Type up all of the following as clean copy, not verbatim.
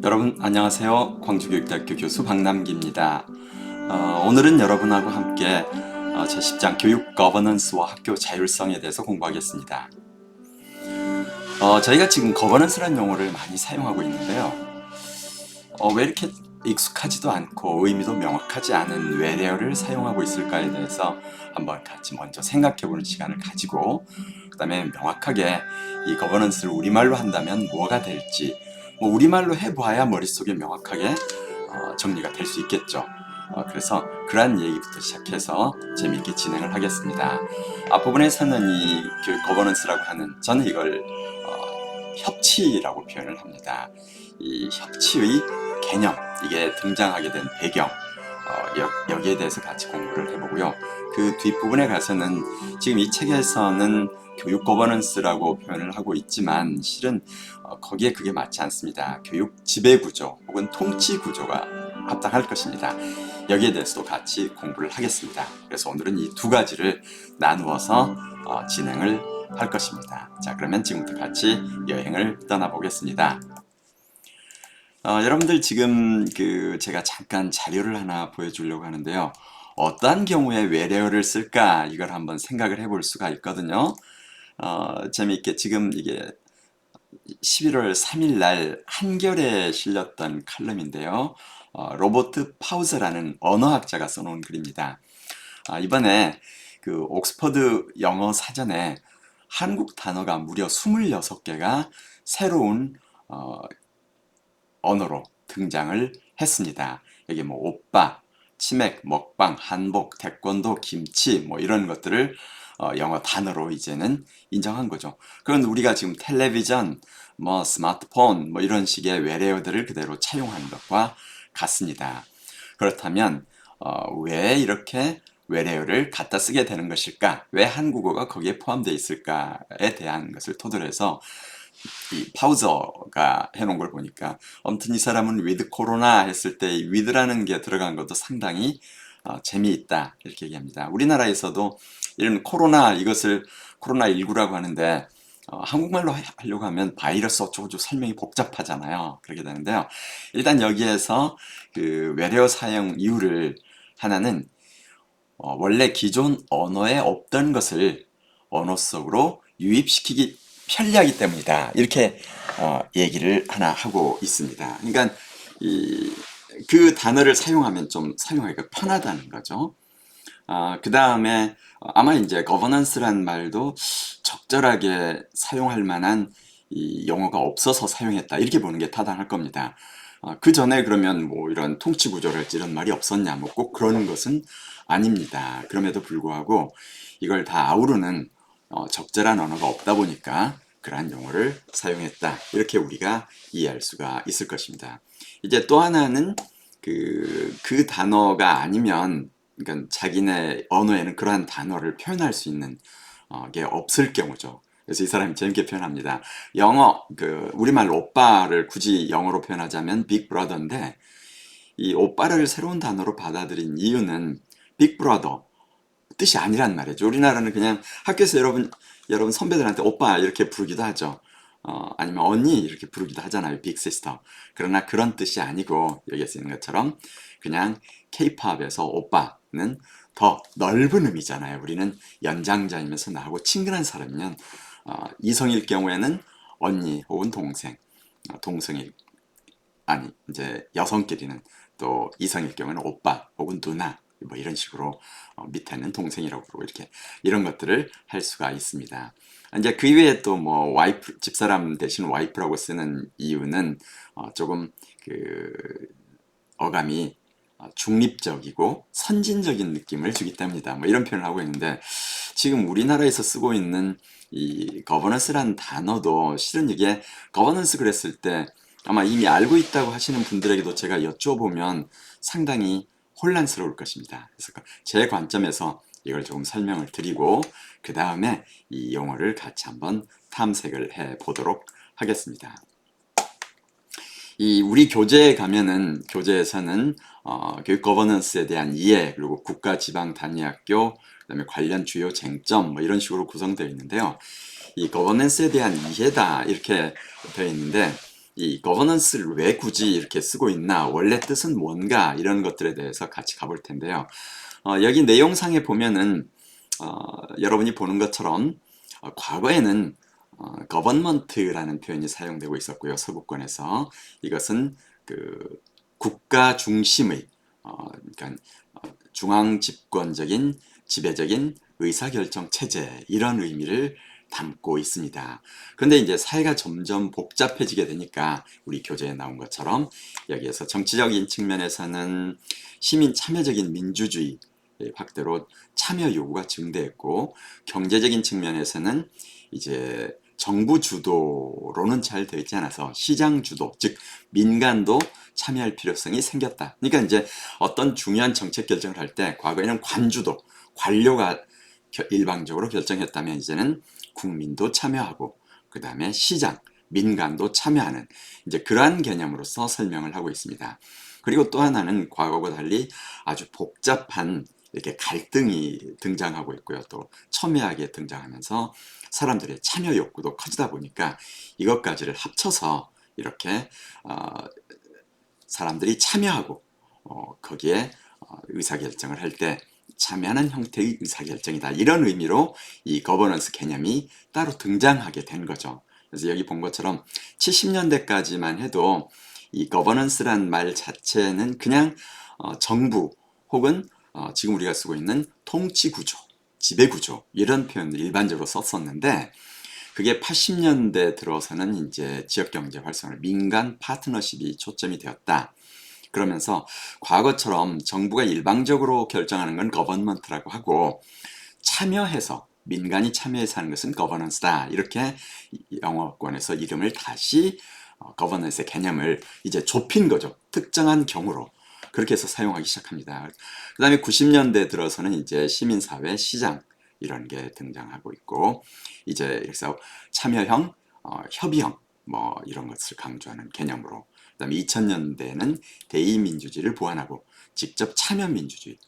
여러분 안녕하세요. 광주교육대학교 교수 박남기입니다. 오늘은 여러분하고 함께 제10장 교육 거버넌스와 학교 자율성에 대해서 공부하겠습니다. 저희가 지금 거버넌스라는 용어를 많이 사용하고 있는데요. 왜 이렇게 익숙하지도 않고 의미도 명확하지 않은 외래어를 사용하고 있을까에 대해서 한번 같이 먼저 생각해보는 시간을 가지고 그 다음에 명확하게 이 거버넌스를 우리말로 한다면 뭐가 될지 우리말로 해봐야 머릿속에 명확하게 정리가 될 수 있겠죠. 그래서 그러한 얘기부터 시작해서 재미있게 진행을 하겠습니다. 앞부분에서는 이 교육 거버넌스라고 하는, 저는 이걸 협치라고 표현을 합니다. 이 협치의 개념, 이게 등장하게 된 배경, 여기에 대해서 같이 공부를 해보고요. 그 뒷부분에 가서는 지금 이 책에서는 교육 거버넌스라고 표현을 하고 있지만 실은 거기에 그게 맞지 않습니다. 교육 지배구조 혹은 통치구조가 합당할 것입니다. 여기에 대해서도 같이 공부를 하겠습니다. 그래서 오늘은 이 두 가지를 나누어서 진행을 할 것입니다. 자, 그러면 지금부터 같이 여행을 떠나보겠습니다. 여러분들 지금 제가 잠깐 자료를 하나 보여주려고 하는데요. 어떠한 경우에 외래어를 쓸까 이걸 한번 생각을 해볼 수가 있거든요. 재미있게 지금 이게 11월 3일 날 한겨레에 실렸던 칼럼인데요. 로버트 파우저라는 언어학자가 써놓은 글입니다. 이번에 그 옥스퍼드 영어 사전에 한국 단어가 무려 26개가 새로운 언어로 등장을 했습니다. 여기 뭐 오빠, 치맥, 먹방, 한복, 태권도, 김치 뭐 이런 것들을 영어 단어로 이제는 인정한 거죠. 그건 우리가 지금 텔레비전, 뭐 스마트폰 뭐 이런 식의 외래어들을 그대로 차용하는 것과 같습니다. 그렇다면 왜 이렇게 외래어를 갖다 쓰게 되는 것일까? 왜 한국어가 거기에 포함되어 있을까에 대한 것을 토대로해서 이 파우저가 해놓은 걸 보니까 아무튼 이 사람은 위드 코로나 했을 때 이 위드라는 게 들어간 것도 상당히 재미있다 이렇게 얘기합니다. 우리나라에서도 이런 코로나, 이것을 코로나19라고 하는데 한국말로 하려고 하면 바이러스 어쩌고저쩌고 설명이 복잡하잖아요. 그렇게 되는데요. 일단 여기에서 그 외래어 사용 이유를 하나는 원래 기존 언어에 없던 것을 언어 속으로 유입시키기 편리하기 때문이다. 이렇게 얘기를 하나 하고 있습니다. 그러니까 그 단어를 사용하면 좀 사용하기가 편하다는 거죠. 그 다음에 아마 이제 governance란 말도 적절하게 사용할 만한 이 용어가 없어서 사용했다 이렇게 보는 게 타당할 겁니다. 그 전에 그러면 뭐 이런 통치 구조랄지 이런 말이 없었냐, 뭐 꼭 그러는 것은 아닙니다. 그럼에도 불구하고 이걸 다 아우르는 적절한 언어가 없다 보니까 그러한 용어를 사용했다 이렇게 우리가 이해할 수가 있을 것입니다. 이제 또 하나는 그 단어가 아니면, 그러니까 자기네 언어에는 그러한 단어를 표현할 수 있는 게 없을 경우죠. 그래서 이 사람이 재밌게 표현합니다. 영어, 우리말로 오빠를 굳이 영어로 표현하자면 빅브라더인데, 이 오빠를 새로운 단어로 받아들인 이유는 빅브라더 뜻이 아니란 말이죠. 우리나라는 그냥 학교에서 여러분 선배들한테 오빠 이렇게 부르기도 하죠. 아니면 언니 이렇게 부르기도 하잖아요. 빅시스터. 그러나 그런 뜻이 아니고 여기에 쓰이는 것처럼 그냥 케이팝에서 오빠는 더 넓은 의미잖아요. 우리는 연장자이면서 나하고 친근한 사람이면 이성일 경우에는 언니 혹은 동생, 동성일 아니 이제 여성끼리는 또 이성일 경우는 오빠 혹은 누나 뭐 이런 식으로 밑에는 동생이라고 부르고 이렇게 이런 것들을 할 수가 있습니다. 이제 그 이외에 또 뭐 와이프, 집사람 대신 와이프라고 쓰는 이유는 조금 그 어감이 중립적이고 선진적인 느낌을 주기 때문이다. 뭐 이런 표현을 하고 있는데 지금 우리나라에서 쓰고 있는 이 거버넌스라는 단어도 실은 이게 거버넌스 그랬을 때 아마 이미 알고 있다고 하시는 분들에게도 제가 여쭤보면 상당히 혼란스러울 것입니다. 그래서 제 관점에서 이걸 조금 설명을 드리고 그 다음에 이 용어를 같이 한번 탐색을 해 보도록 하겠습니다. 이 우리 교재에 가면은 교재에서는 교육 거버넌스에 대한 이해, 그리고 국가 지방 단위 학교, 그다음에 관련 주요 쟁점 뭐 이런 식으로 구성되어 있는데요. 이 거버넌스에 대한 이해다 이렇게 되어 있는데 이 governance를 왜 굳이 이렇게 쓰고 있나, 원래 뜻은 뭔가, 이런 것들에 대해서 같이 가볼 텐데요. 여기 내용상에 보면은 여러분이 보는 것처럼 과거에는 government라는 표현이 사용되고 있었고요. 서구권에서 이것은 그 국가 중심의 그러니까 중앙 집권적인 지배적인 의사결정 체제, 이런 의미를 담고 있습니다. 그런데 이제 사회가 점점 복잡해지게 되니까 우리 교재에 나온 것처럼 여기에서 정치적인 측면에서는 시민 참여적인 민주주의 확대로 참여 요구가 증대했고, 경제적인 측면에서는 이제 정부 주도로는 잘 되어 있지 않아서 시장 주도, 즉 민간도 참여할 필요성이 생겼다. 그러니까 이제 어떤 중요한 정책 결정을 할 때 과거에는 관주도, 관료가 일방적으로 결정했다면 이제는 국민도 참여하고, 그 다음에 시장, 민간도 참여하는 이제 그러한 개념으로서 설명을 하고 있습니다. 그리고 또 하나는 과거와 달리 아주 복잡한 이렇게 갈등이 등장하고 있고요. 또 첨예하게 등장하면서 사람들의 참여 욕구도 커지다 보니까 이것까지를 합쳐서 이렇게 사람들이 참여하고 거기에 의사결정을 할 때 참여하는 형태의 의사결정이다, 이런 의미로 이 거버넌스 개념이 따로 등장하게 된 거죠. 그래서 여기 본 것처럼 70년대까지만 해도 이 거버넌스란 말 자체는 그냥 정부 혹은 지금 우리가 쓰고 있는 통치구조, 지배구조, 이런 표현을 일반적으로 썼었는데, 그게 80년대 들어서는 이제 지역경제 활성화, 민간 파트너십이 초점이 되었다. 그러면서 과거처럼 정부가 일방적으로 결정하는 건 거버넌먼트라고 하고, 참여해서 민간이 참여해서 하는 것은 거버넌스다, 이렇게 영어권에서 이름을 다시 거버넌스의 개념을 이제 좁힌 거죠. 특정한 경우로 그렇게 해서 사용하기 시작합니다. 그 다음에 90년대 들어서는 이제 시민사회, 시장, 이런 게 등장하고 있고, 이제 그래서 참여형, 협의형, 뭐 이런 것을 강조하는 개념으로, 그 다음에 2000년대에는 대의민주주의를 보완하고 직접 참여민주주의,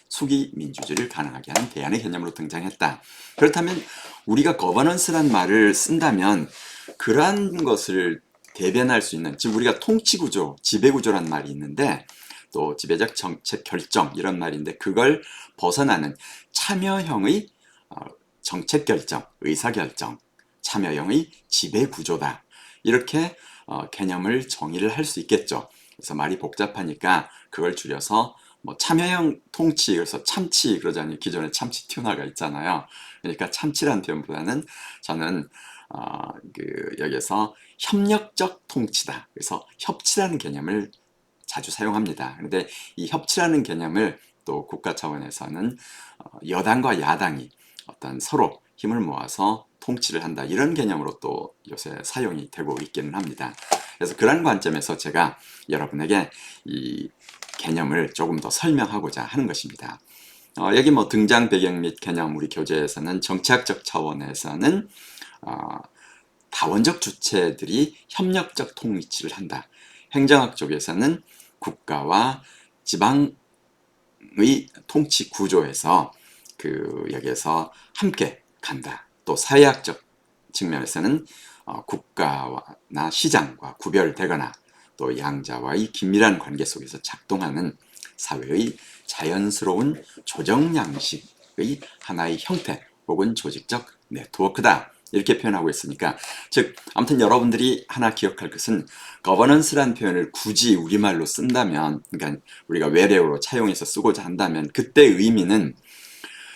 수기민주주의를 가능하게 하는 대안의 개념으로 등장했다. 그렇다면 우리가 거버넌스란 말을 쓴다면 그러한 것을 대변할 수 있는, 즉 우리가 통치구조, 지배구조란 말이 있는데, 또 지배적 정책 결정, 이런 말인데, 그걸 벗어나는 참여형의 정책 결정, 의사결정, 참여형의 지배구조다, 이렇게 개념을 정의를 할 수 있겠죠. 그래서 말이 복잡하니까 그걸 줄여서 뭐 참여형 통치, 그래서 참치 그러잖아요. 기존에 참치 튜나가 있잖아요. 그러니까 참치란 표현보다는 저는 여기서 협력적 통치다, 그래서 협치라는 개념을 자주 사용합니다. 그런데 이 협치라는 개념을 또 국가 차원에서는 여당과 야당이 어떤 서로 힘을 모아서 통치를 한다, 이런 개념으로 또 요새 사용이 되고 있기는 합니다. 그래서 그런 관점에서 제가 여러분에게 이 개념을 조금 더 설명하고자 하는 것입니다. 여기 뭐 등장 배경 및 개념, 우리 교재에서는 정치학적 차원에서는 다원적 주체들이 협력적 통치를 한다. 행정학 쪽에서는 국가와 지방의 통치 구조에서 여기에서 함께 간다. 또 사회학적 측면에서는 국가나 시장과 구별되거나 또 양자와의 긴밀한 관계 속에서 작동하는 사회의 자연스러운 조정 양식의 하나의 형태 혹은 조직적 네트워크다, 이렇게 표현하고 있으니까, 즉 아무튼 여러분들이 하나 기억할 것은, 거버넌스란 표현을 굳이 우리말로 쓴다면, 그러니까 우리가 외래어로 차용해서 쓰고자 한다면, 그때 의미는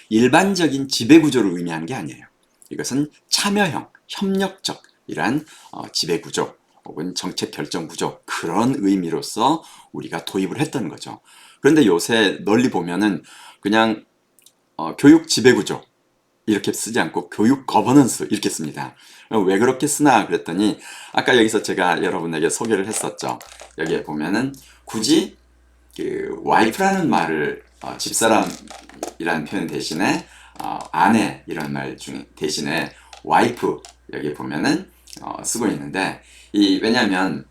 일반적인 지배구조를 의미하는 게 아니에요. 이것은 참여형, 협력적 이러한 지배구조 혹은 정책 결정 구조, 그런 의미로서 우리가 도입을 했던 거죠. 그런데 요새 널리 보면은 그냥 교육 지배구조 이렇게 쓰지 않고 교육 거버넌스 이렇게 씁니다. 왜 그렇게 쓰나 그랬더니, 아까 여기서 제가 여러분에게 소개를 했었죠. 여기에 보면은 굳이 와이프라는 말을 집사람이라는 표현 대신에 아내 이런 말 중에 대신에 와이프 여기 보면은 쓰고 있는데, 왜냐하면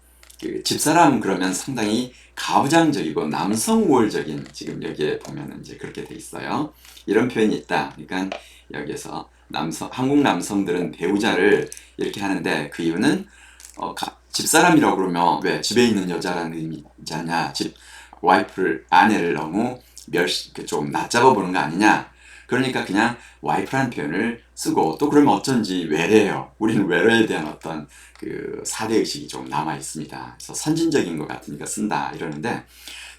집사람 그러면 상당히 가부장적이고 남성 우월적인, 지금 여기에 보면은 이제 그렇게 돼 있어요. 이런 표현이 있다. 그러니까 여기에서 한국 남성들은 배우자를 이렇게 하는데, 그 이유는 집사람이라고 그러면 왜 집에 있는 여자라는 의미잖냐, 와이프를, 아내를 너무 좀 낮잡아 보는 거 아니냐. 그러니까 그냥 와이프라는 표현을 쓰고, 또 그러면 어쩐지 외래예요. 우리는 외래에 대한 어떤 그 사대 의식이 좀 남아 있습니다. 그래서 선진적인 것 같으니까 쓴다 이러는데,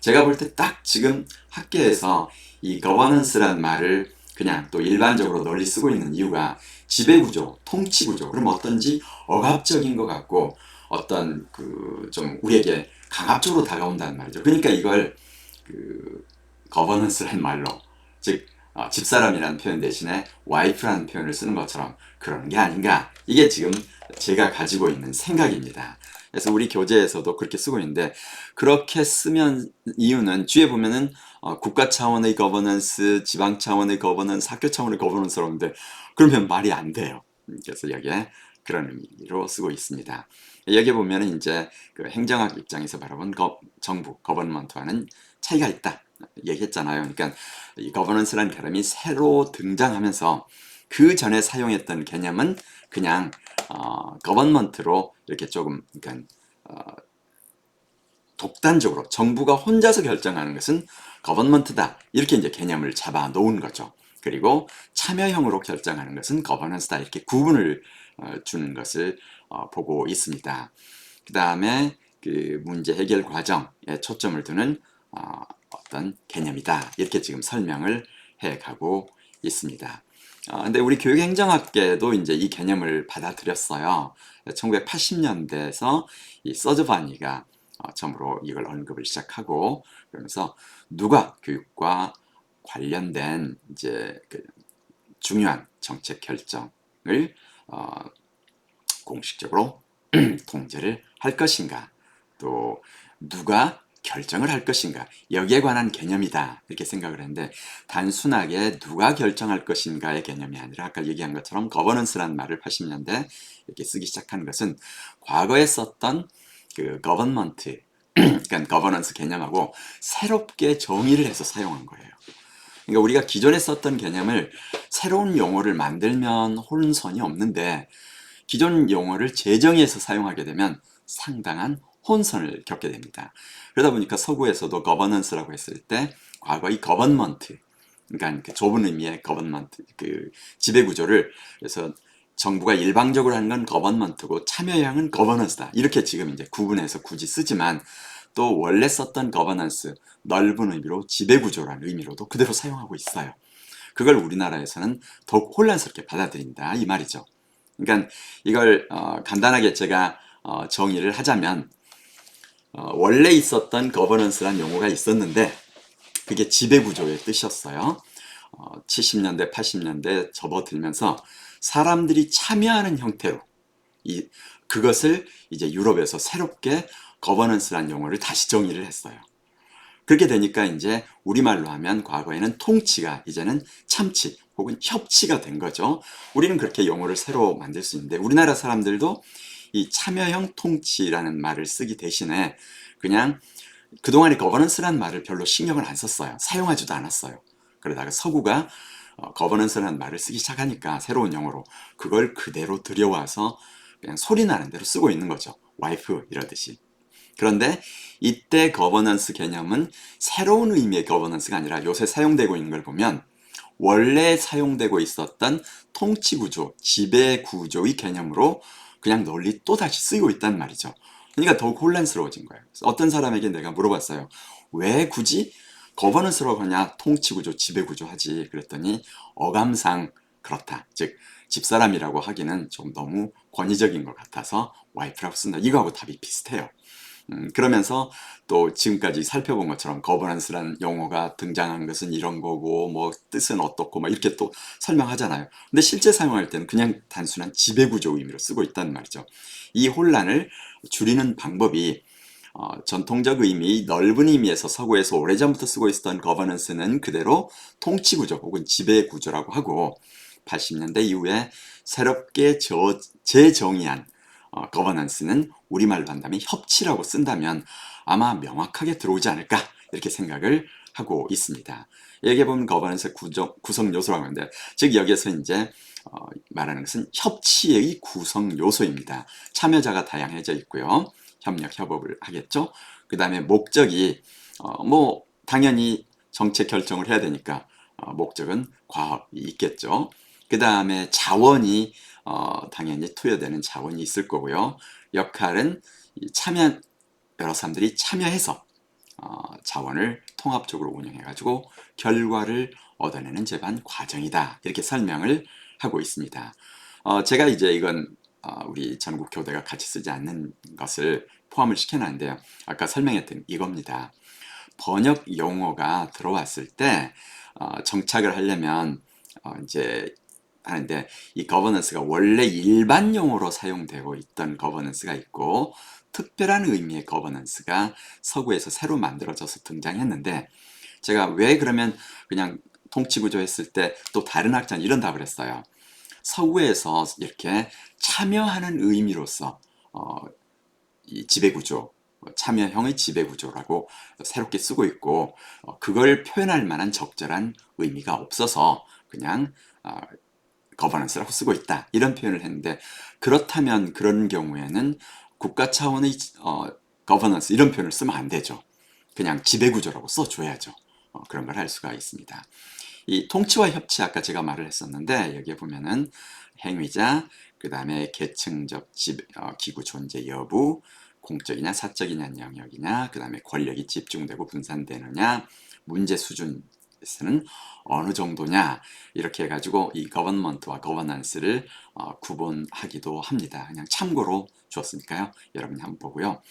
제가 볼 때 딱 지금 학계에서 이 거버넌스란 말을 그냥 또 일반적으로 널리 쓰고 있는 이유가 지배구조, 통치구조, 그럼 어떤지 억압적인 것 같고 어떤 그 좀 우리에게 강압적으로 다가온다는 말이죠. 그러니까 이걸 그 거버넌스라는 말로, 즉 집사람이라는 표현 대신에 와이프라는 표현을 쓰는 것처럼 그러는 게 아닌가. 이게 지금 제가 가지고 있는 생각입니다. 그래서 우리 교재에서도 그렇게 쓰고 있는데, 그렇게 쓰면 이유는 뒤에 보면은 국가 차원의 거버넌스, 지방 차원의 거버넌스, 학교 차원의 거버넌스라고 하는데 그러면 말이 안 돼요. 그래서 여기에 그런 의미로 쓰고 있습니다. 여기 보면은 이제 그 행정학 입장에서 바라본 정부, 거버넌먼트와는 차이가 있다 얘기했잖아요. 그러니까 이 거버넌스라는 개념이 새로 등장하면서 그 전에 사용했던 개념은 그냥 거버넌먼트로 이렇게 조금, 그러니까 독단적으로 정부가 혼자서 결정하는 것은 거버넌먼트다, 이렇게 이제 개념을 잡아 놓은 거죠. 그리고 참여형으로 결정하는 것은 거버넌스다, 이렇게 구분을 주는 것을 보고 있습니다. 그 다음에 그 문제 해결 과정에 초점을 두는 어떤 개념이다, 이렇게 지금 설명을 해 가고 있습니다. 근데 우리 교육행정학계도 이제 이 개념을 받아들였어요. 1980년대에서 이 서즈바니가 처음으로 이걸 언급을 시작하고, 그러면서 누가 교육과 관련된 이제 그 중요한 정책 결정을 공식적으로 통제를 할 것인가, 또 누가 결정을 할 것인가, 여기에 관한 개념이다, 이렇게 생각을 했는데, 단순하게 누가 결정할 것인가의 개념이 아니라 아까 얘기한 것처럼 거버넌스라는 말을 80년대 이렇게 쓰기 시작한 것은 과거에 썼던 그 거버먼트, 그러니까 거버넌스 개념하고 새롭게 정의를 해서 사용한 거예요. 그러니까 우리가 기존에 썼던 개념을 새로운 용어를 만들면 혼선이 없는데, 기존 용어를 재정의해서 사용하게 되면 상당한 혼선을 겪게 됩니다. 그러다 보니까 서구에서도 거버넌스라고 했을 때 과거 이 거버먼트, 그러니까 그 좁은 의미의 거버먼트, 그 지배 구조를, 그래서 정부가 일방적으로 하는 건 거버먼트고 참여형은 거버넌스다, 이렇게 지금 이제 구분해서 굳이 쓰지만, 또 원래 썼던 거버넌스, 넓은 의미로 지배 구조라는 의미로도 그대로 사용하고 있어요. 그걸 우리나라에서는 더욱 혼란스럽게 받아들인다, 이 말이죠. 그러니까 이걸 간단하게 제가 정의를 하자면, 원래 있었던 거버넌스란 용어가 있었는데 그게 지배구조의 뜻이었어요. 70년대, 80년대 접어들면서 사람들이 참여하는 형태로 그것을 이제 유럽에서 새롭게 거버넌스란 용어를 다시 정의를 했어요. 그렇게 되니까 이제 우리말로 하면 과거에는 통치가 이제는 참치 혹은 협치가 된 거죠. 우리는 그렇게 용어를 새로 만들 수 있는데, 우리나라 사람들도 이 참여형 통치라는 말을 쓰기 대신에 그냥 그동안에 거버넌스라는 말을 별로 신경을 안 썼어요. 사용하지도 않았어요. 그러다가 서구가 거버넌스라는 말을 쓰기 시작하니까 새로운 용어로 그걸 그대로 들여와서 그냥 소리 나는 대로 쓰고 있는 거죠. 와이프 이러듯이. 그런데 이때 거버넌스 개념은 새로운 의미의 거버넌스가 아니라 요새 사용되고 있는 걸 보면 원래 사용되고 있었던 통치구조, 지배구조의 개념으로 그냥 널리 또다시 쓰이고 있단 말이죠. 그러니까 더욱 혼란스러워진 거예요. 어떤 사람에게 내가 물어봤어요. 왜 굳이 거버넌스라고 하냐, 통치구조, 지배구조 하지. 그랬더니 어감상 그렇다. 즉 집사람이라고 하기는 좀 너무 권위적인 것 같아서 와이프라고 쓴다. 이거하고 답이 비슷해요. 그러면서 또 지금까지 살펴본 것처럼 거버넌스라는 용어가 등장한 것은 이런 거고 뭐 뜻은 어떻고 막 이렇게 또 설명하잖아요. 근데 실제 사용할 때는 그냥 단순한 지배구조 의미로 쓰고 있다는 말이죠. 이 혼란을 줄이는 방법이 전통적 의미, 넓은 의미에서 서구에서 오래전부터 쓰고 있었던 거버넌스는 그대로 통치구조 혹은 지배구조라고 하고, 80년대 이후에 새롭게 재정의한 거버넌스는 우리말로 한다면 협치라고 쓴다면 아마 명확하게 들어오지 않을까, 이렇게 생각을 하고 있습니다. 여기에 보면 거버넌스 구성 요소라고 하는데, 즉 여기에서 이제 말하는 것은 협치의 구성 요소입니다. 참여자가 다양해져 있고요. 협력, 협업을 하겠죠. 그 다음에 목적이 뭐 당연히 정책 결정을 해야 되니까 목적은 과업이 있겠죠. 그 다음에 자원이 당연히 투여되는 자원이 있을 거고요. 역할은 여러 사람들이 참여해서 자원을 통합적으로 운영해가지고 결과를 얻어내는 재반 과정이다. 이렇게 설명을 하고 있습니다. 제가 이제 이건 우리 전국 교대가 같이 쓰지 않는 것을 포함을 시켜놨는데요. 아까 설명했던 이겁니다. 번역 용어가 들어왔을 때 정착을 하려면 이제 하는데 이 거버넌스가 원래 일반 용어로 사용되고 있던 거버넌스가 있고 특별한 의미의 거버넌스가 서구에서 새로 만들어져서 등장했는데 제가 왜 그러면 그냥 통치구조 했을 때 또 다른 학자는 이런 답을 했어요. 서구에서 이렇게 참여하는 의미로서 이 지배구조, 참여형의 지배구조라고 새롭게 쓰고 있고 그걸 표현할 만한 적절한 의미가 없어서 그냥 거버넌스라고 쓰고 있다 이런 표현을 했는데 그렇다면 그런 경우에는 국가 차원의 거버넌스 이런 표현을 쓰면 안 되죠. 그냥 지배구조라고 써줘야죠. 그런 걸 할 수가 있습니다. 이 통치와 협치 아까 제가 말을 했었는데 여기에 보면은 행위자, 그 다음에 계층적 기구 존재 여부, 공적이냐 사적이냐 영역이냐, 그 다음에 권력이 집중되고 분산되느냐, 문제 수준에서는 어느 정도냐 이렇게 해가지고 이 거버넌먼트와 거버넌스를 구분하기도 합니다. 그냥 참고로 주었으니까요. 여러분이 한번 보고요.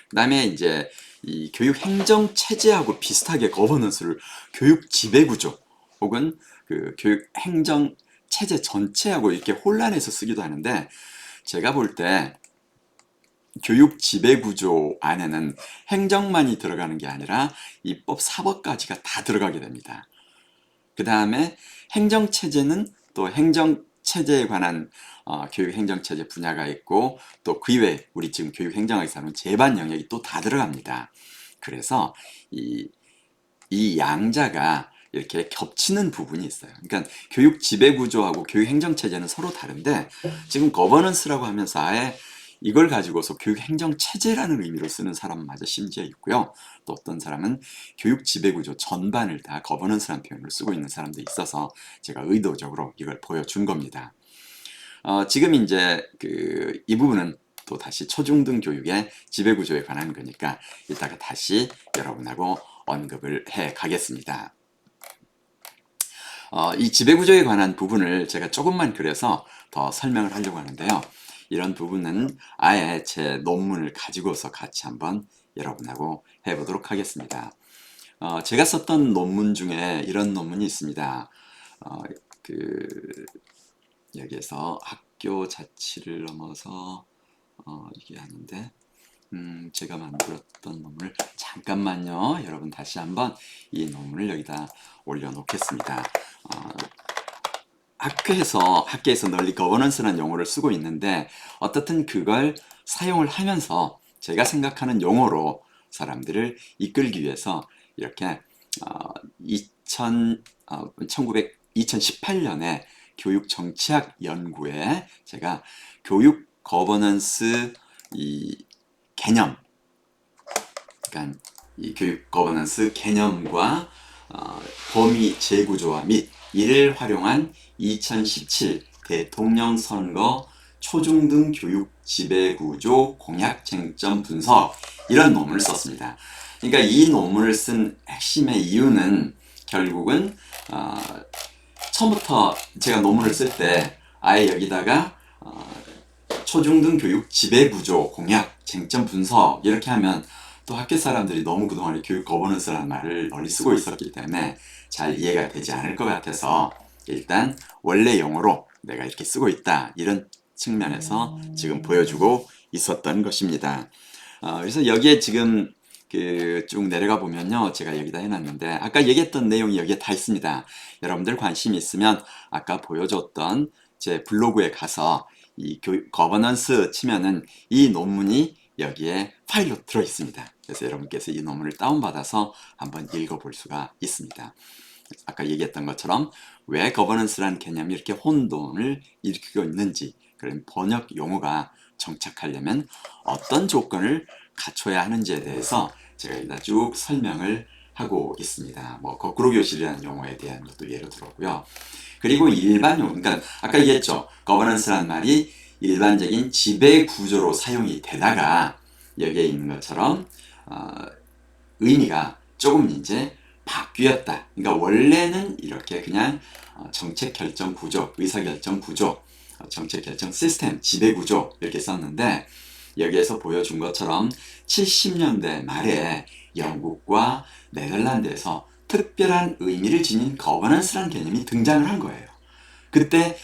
그 다음에 이제 이 교육 행정 체제하고 비슷하게 거버넌스를 교육 지배구조 혹은 그 교육 행정 체제 전체하고 이렇게 혼란해서 쓰기도 하는데 제가 볼 때 교육 지배구조 안에는 행정만이 들어가는 게 아니라 입법, 사법까지가 다 들어가게 됩니다. 그 다음에 행정체제는 또 행정체제에 관한 교육행정체제 분야가 있고 또 그 이외에 우리 지금 교육행정학에서 하는 제반 영역이 또 다 들어갑니다. 그래서 이 양자가 이렇게 겹치는 부분이 있어요. 그러니까 교육 지배구조하고 교육행정체제는 서로 다른데 지금 거버넌스라고 하면서 아예 이걸 가지고서 교육행정체제라는 의미로 쓰는 사람마저 심지어 있고요. 또 어떤 사람은 교육 지배구조 전반을 다 거버넌스라는 표현을 쓰고 있는 사람도 있어서 제가 의도적으로 이걸 보여준 겁니다. 지금 이제 이 부분은 또 다시 초중등 교육의 지배구조에 관한 거니까 이따가 다시 여러분하고 언급을 해 가겠습니다. 이 지배구조에 관한 부분을 제가 조금만 그려서 더 설명을 하려고 하는데요. 이런 부분은 아예 제 논문을 가지고서 같이 한번 여러분하고 해보도록 하겠습니다. 제가 썼던 논문 중에 이런 논문이 있습니다. 여기에서 학교 자치를 넘어서 이게 하는데 제가 만들었던 논문을 잠깐만요. 여러분 다시 한번 이 논문을 여기다 올려놓겠습니다. 학계에서 널리 거버넌스라는 용어를 쓰고 있는데 어떻든 그걸 사용을 하면서 제가 생각하는 용어로 사람들을 이끌기 위해서 이렇게 2018년에 교육정치학 연구에 제가 교육 거버넌스 이 개념, 그러니까 이 교육 거버넌스 개념과 범위 재구조화 및 이를 활용한 2017 대통령 선거 초중등 교육 지배구조 공약 쟁점 분석 이런 논문을 썼습니다. 그러니까 이 논문을 쓴 핵심의 이유는 결국은 처음부터 제가 논문을 쓸 때 아예 여기다가 초중등 교육 지배구조 공약 쟁점 분석 이렇게 하면 또 학교 사람들이 너무 그동안에 교육 거버넌스라는 말을 널리 쓰고 있었기 때문에 잘 이해가 되지 않을 것 같아서 일단 원래 용어로 내가 이렇게 쓰고 있다 이런 측면에서 지금 보여주고 있었던 것입니다. 그래서 여기에 지금 쭉 내려가 보면요 제가 여기다 해놨는데 아까 얘기했던 내용이 여기에 다 있습니다. 여러분들 관심 있으면 아까 보여줬던 제 블로그에 가서 이 거버넌스 치면은 이 논문이 여기에 파일로 들어 있습니다. 그래서 여러분께서 이 논문을 다운받아서 한번 읽어볼 수가 있습니다. 아까 얘기했던 것처럼 왜 거버넌스라는 개념이 이렇게 혼돈을 일으키고 있는지, 그런 번역 용어가 정착하려면 어떤 조건을 갖춰야 하는지에 대해서 제가 일단 쭉 설명을 하고 있습니다. 뭐 거꾸로 교실이라는 용어에 대한 것도 예로 들었고요. 그리고 일반 용어, 그러니까 아까 얘기했죠. 거버넌스란 말이 일반적인 지배 구조로 사용이 되다가 여기에 있는 것처럼 의미가 조금 이제 바뀌었다. 그러니까 원래는 이렇게 그냥 정책 결정 구조, 의사 결정 구조, 정책 결정 시스템, 지배 구조 이렇게 썼는데 여기에서 보여준 것처럼 70년대 말에 영국과 네덜란드에서 특별한 의미를 지닌 거버넌스라는 개념이 등장을 한 거예요. 그때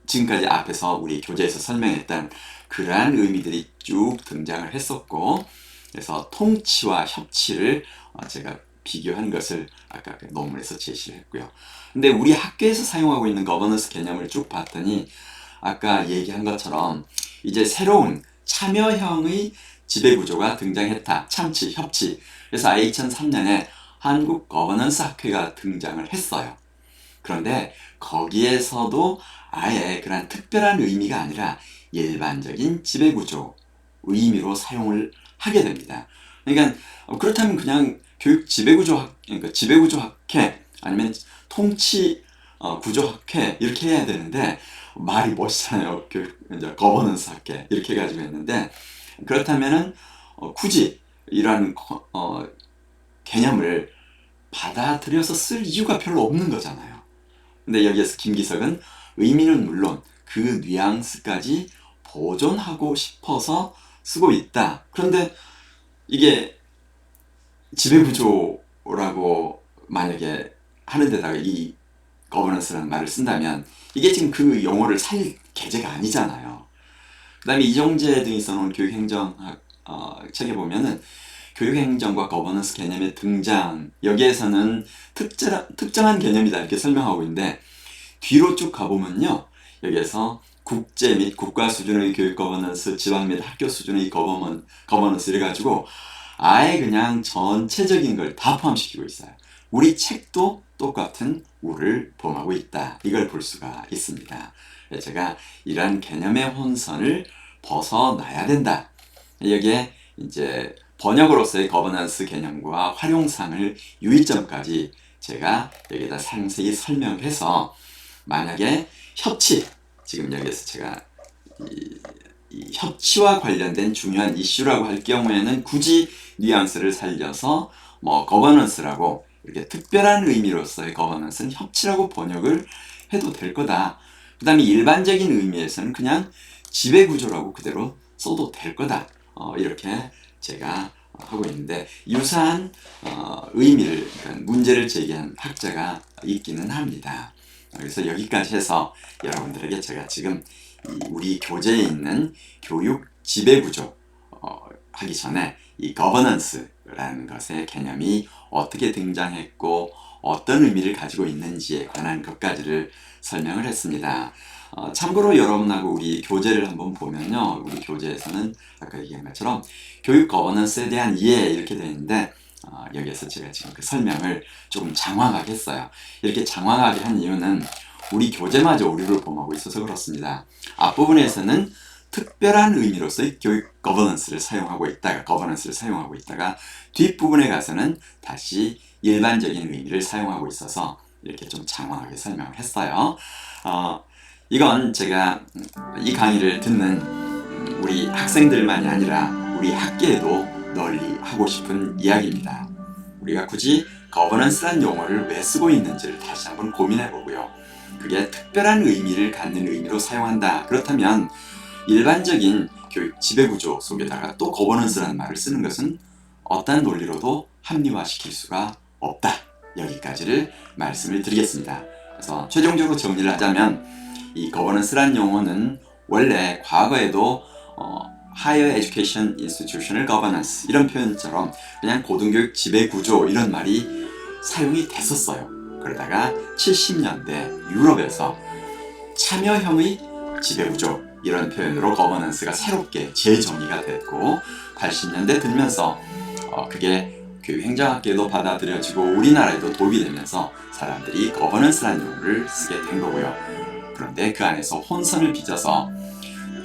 지금까지 앞에서 우리 교재에서 설명했던 그러한 의미들이 쭉 등장을 했었고, 그래서 통치와 협치를 제가 비교한 것을 아까 그 논문에서 제시를 했고요. 근데 우리 학교에서 사용하고 있는 거버넌스 개념을 쭉 봤더니 아까 얘기한 것처럼 이제 새로운 참여형의 지배구조가 등장했다. 참치, 협치. 그래서 2003년에 한국 거버넌스 학회가 등장을 했어요. 그런데 거기에서도 아예 그런 특별한 의미가 아니라 일반적인 지배구조 의미로 사용을 하게 됩니다. 그러니까 그렇다면 그냥 교육 지배구조 그러니까 지배구조 학회 아니면 통치 구조 학회 이렇게 해야 되는데 말이 멋있잖아요. 교육 이제 거버넌스 학회 이렇게 해가지고 했는데 그렇다면은 굳이 이런 개념을 받아들여서 쓸 이유가 별로 없는 거잖아요. 근데 여기에서 김기석은 의미는 물론 그 뉘앙스까지 보존하고 싶어서 쓰고 있다. 그런데 이게 지배구조라고 만약에 하는 데다가 이 거버넌스라는 말을 쓴다면 이게 지금 그 용어를 살 계제가 아니잖아요. 그 다음에 이정재 등이 써놓은 교육행정학 책에 보면은 교육행정과 거버넌스 개념의 등장, 여기에서는 특정한 개념이다 이렇게 설명하고 있는데 뒤로 쭉 가보면요, 여기에서 국제 및 국가 수준의 교육 거버넌스, 지방 및 학교 수준의 거버넌스 이래가지고 아예 그냥 전체적인 걸 다 포함시키고 있어요. 우리 책도 똑같은 우를 범하고 있다. 이걸 볼 수가 있습니다. 제가 이러한 개념의 혼선을 벗어나야 된다. 여기에 이제 번역으로서의 거버넌스 개념과 활용상을 유의점까지 제가 여기다 상세히 설명해서 만약에 협치, 지금 여기에서 제가 이 협치와 관련된 중요한 이슈라고 할 경우에는 굳이 뉘앙스를 살려서 뭐 거버넌스라고 이렇게 특별한 의미로서의 거버넌스는 협치라고 번역을 해도 될 거다. 그 다음에 일반적인 의미에서는 그냥 지배구조라고 그대로 써도 될 거다. 이렇게 제가 하고 있는데 유사한 의미를, 그러니까 문제를 제기한 학자가 있기는 합니다. 그래서 여기까지 해서 여러분들에게 제가 지금 우리 교재에 있는 교육 지배구조 하기 전에 이 거버넌스라는 것의 개념이 어떻게 등장했고 어떤 의미를 가지고 있는지에 관한 것까지를 설명을 했습니다. 참고로 여러분하고 우리 교재를 한번 보면요, 우리 교재에서는 아까 얘기한 것처럼 교육 거버넌스에 대한 이해 이렇게 되어 있는데 여기에서 제가 지금 그 설명을 조금 장황하게 했어요. 이렇게 장황하게 한 이유는 우리 교재마저 오류를 범하고 있어서 그렇습니다. 앞부분에서는 특별한 의미로서의 교육 거버넌스를 사용하고 있다가 뒷부분에 가서는 다시 일반적인 의미를 사용하고 있어서 이렇게 좀 장황하게 설명을 했어요. 이건 제가 이 강의를 듣는 우리 학생들만이 아니라 우리 학계에도 널리 하고 싶은 이야기입니다. 우리가 굳이 거버넌스란 용어를 왜 쓰고 있는지를 다시 한번 고민해 보고요. 그게 특별한 의미를 갖는 의미로 사용한다. 그렇다면 일반적인 교육 지배구조 속에다가 또 거버넌스라는 말을 쓰는 것은 어떤 논리로도 합리화시킬 수가 없다. 여기까지를 말씀을 드리겠습니다. 그래서 최종적으로 정리를 하자면 이 거버넌스란 용어는 원래 과거에도 Higher Education Institutional Governance 이런 표현처럼 그냥 고등교육 지배구조 이런 말이 사용이 됐었어요. 그러다가 70년대 유럽에서 참여형의 지배구조 이런 표현으로 거버넌스가 새롭게 재정의가 됐고 80년대 들면서 그게 교육 행정학계도 받아들여지고 우리나라에도 도입이 되면서 사람들이 거버넌스라는 용어를 쓰게 된 거고요. 그런데 그 안에서 혼선을 빚어서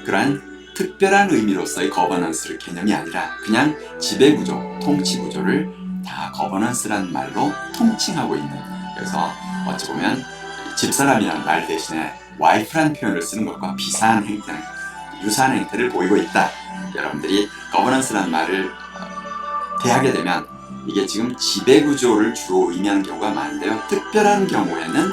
그러한 특별한 의미로서의 거버넌스를 개념이 아니라 그냥 지배구조, 통치구조를 다 거버넌스라는 말로 통칭하고 있는, 그래서 어찌 보면 집사람이라는 말 대신에 와이프라는 표현을 쓰는 것과 비슷한 행태, 유사한 행태를 보이고 있다. 여러분들이 거버넌스라는 말을 대하게 되면 이게 지금 지배구조를 주로 의미하는 경우가 많은데요. 특별한 경우에는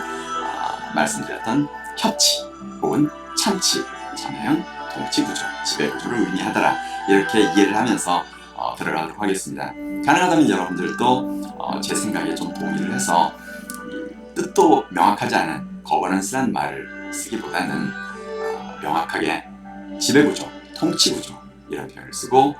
말씀드렸던 협치 혹은 참치, 참여형 통치구조, 지배구조를 의미하더라. 이렇게 이해를 하면서 들어가도록 하겠습니다. 가능하다면 여러분들도 제 생각에 좀 동의를 해서 뜻도 명확하지 않은 거버넌스라는 말을 쓰기보다는 명확하게 지배구조, 통치구조 이런 표현을 쓰고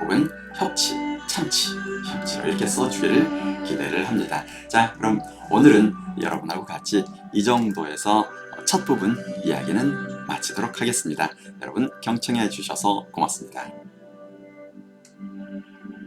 혹은 협치, 참치, 협치로 이렇게 써주기를 기대를 합니다. 자, 그럼 오늘은 여러분하고 같이 이 정도에서 첫 부분 이야기는 마치도록 하겠습니다. 여러분 경청해 주셔서 고맙습니다.